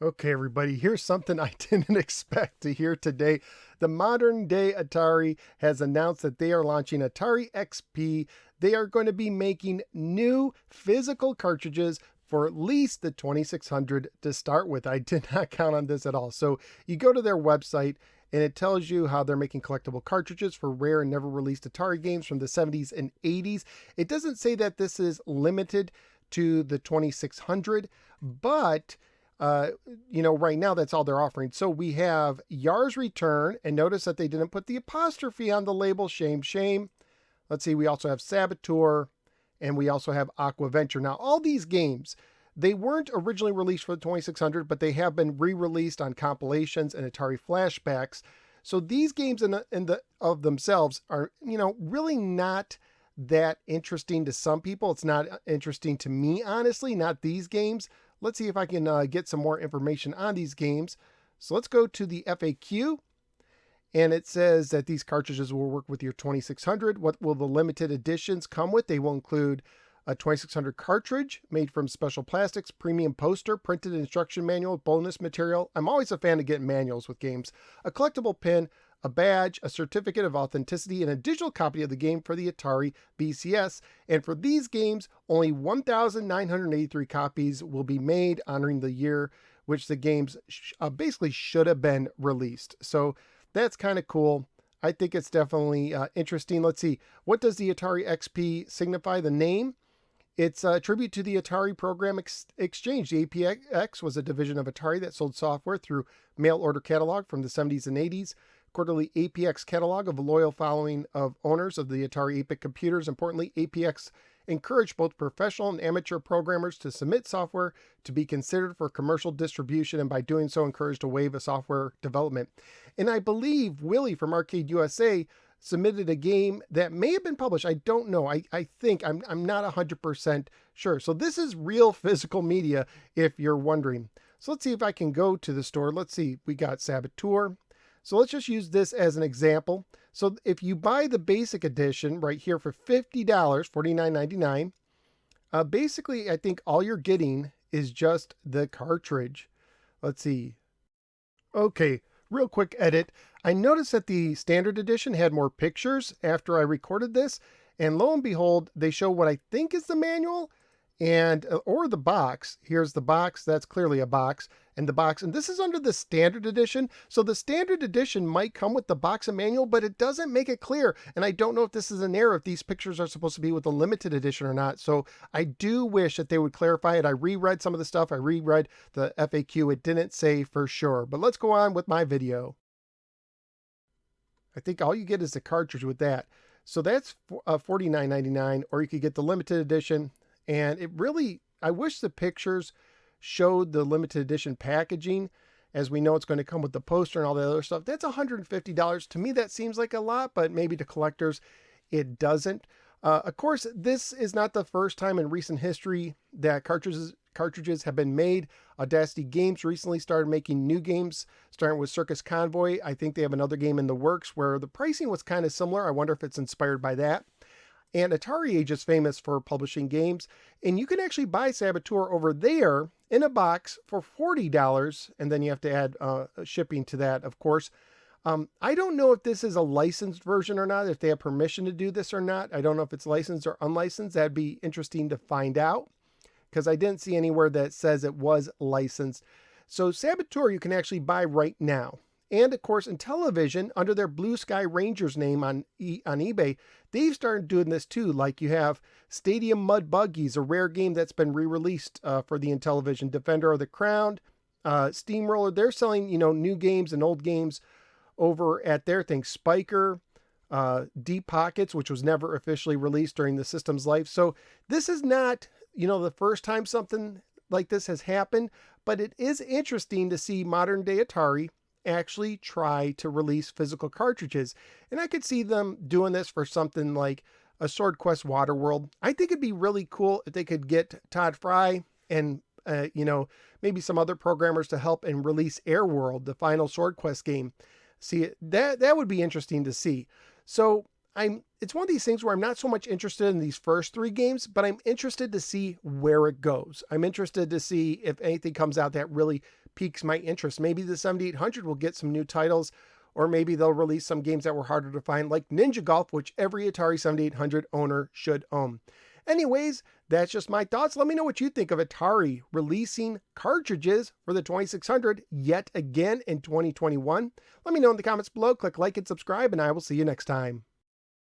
Okay, everybody, here's something I didn't expect to hear today. The modern day Atari has announced that they are launching Atari XP. They are going to be making new physical cartridges for at least the 2600 to start with. I did not count on this at all. So you go to their website and it tells you how they're making collectible cartridges for rare and never released Atari games from the 70s and 80s. It doesn't say that this is limited to the 2600, but uh, right now that's all they're offering. So we have Yar's Return, and notice that they didn't put the apostrophe on the label. Shame, shame. Let's see, we also have Saboteur, and we also have Aqua Venture. Now, all these games, they weren't originally released for the 2600, but they have been re-released on compilations and Atari flashbacks. So these games of themselves are, really not that interesting to some people. It's not interesting to me, honestly, not these games. Let's see if I can get some more information on these games. So let's go to the FAQ. And it says that these cartridges will work with your 2600. What will the limited editions come with? They will include a 2600 cartridge made from special plastics, premium poster, printed instruction manual, bonus material. I'm always a fan of getting manuals with games. A collectible pin, a badge, a certificate of authenticity, and a digital copy of the game for the Atari VCS. And for these games, only 1,983 copies will be made, honoring the year which the games basically should have been released. So that's kind of cool. I think it's definitely interesting. Let's see. What does the Atari XP signify? The name? It's a tribute to the Atari Program Exchange. The APX was a division of Atari that sold software through mail order catalog from the 70s and 80s. Quarterly APX catalog of a loyal following of owners of the Atari 8-bit computers. Importantly, APX encouraged both professional and amateur programmers to submit software to be considered for commercial distribution, and by doing so encouraged a wave of software development. And I believe Willie from Arcade USA submitted a game that may have been published. I don't know. I think I'm not 100% sure. So this is real physical media if you're wondering. So let's see if I can go to the store. Let's see. We got Saboteur. So let's just use this as an example. So if you buy the basic edition right here for $50, $49.99, basically I think all you're getting is just the cartridge. Let's see. Okay, real quick edit. I noticed that the standard edition had more pictures after I recorded this, and lo and behold, they show what I think is the manual and or the box. Here's the box. That's clearly a box. And the box, and this is under the standard edition. So the standard edition might come with the box and manual, but it doesn't make it clear. And I don't know if this is an error, if these pictures are supposed to be with the limited edition or not. So I do wish that they would clarify it. I reread some of the stuff. I reread the FAQ. It didn't say for sure, but let's go on with my video. I think all you get is the cartridge with that. So that's $49.99, or you could get the limited edition. And it really, I wish the pictures showed the limited edition packaging. As we know, it's going to come with the poster and all the other stuff. That's $150. To me, that seems like a lot, but maybe to collectors, it doesn't. Of course, this is not the first time in recent history that cartridges have been made. Audacity Games recently started making new games, starting with Circus Convoy. I think they have another game in the works where the pricing was kind of similar. I wonder if it's inspired by that. And Atari Age is famous for publishing games, and you can actually buy Saboteur over there in a box for $40, and then you have to add shipping to that, of course. I don't know if this is a licensed version or not, if they have permission to do this or not. I don't know if it's licensed or unlicensed. That'd be interesting to find out, because I didn't see anywhere that says it was licensed. So Saboteur you can actually buy right now. And of course, in television, under their Blue Sky Rangers name on eBay, they've started doing this too. Like you have Stadium Mud Buggies, a rare game that's been re-released for the Intellivision. Defender of the Crown, Steamroller. They're selling, new games and old games over at their thing. Spiker, Deep Pockets, which was never officially released during the system's life. So this is not, the first time something like this has happened, but it is interesting to see modern day Atari actually try to release physical cartridges. And I could see them doing this for something like a Sword Quest Waterworld. I think it'd be really cool if they could get Todd Fry and, maybe some other programmers to help and release Air World, the final Sword Quest game. See, that would be interesting to see. So it's one of these things where I'm not so much interested in these first three games, but I'm interested to see where it goes. I'm interested to see if anything comes out that really piques my interest. Maybe the 7800 will get some new titles, or maybe they'll release some games that were harder to find, like Ninja Golf, which every Atari 7800 owner should own. Anyways, that's just my thoughts. Let me know what you think of Atari releasing cartridges for the 2600 yet again in 2021. Let me know in the comments below. Click like and subscribe, and I will see you next time.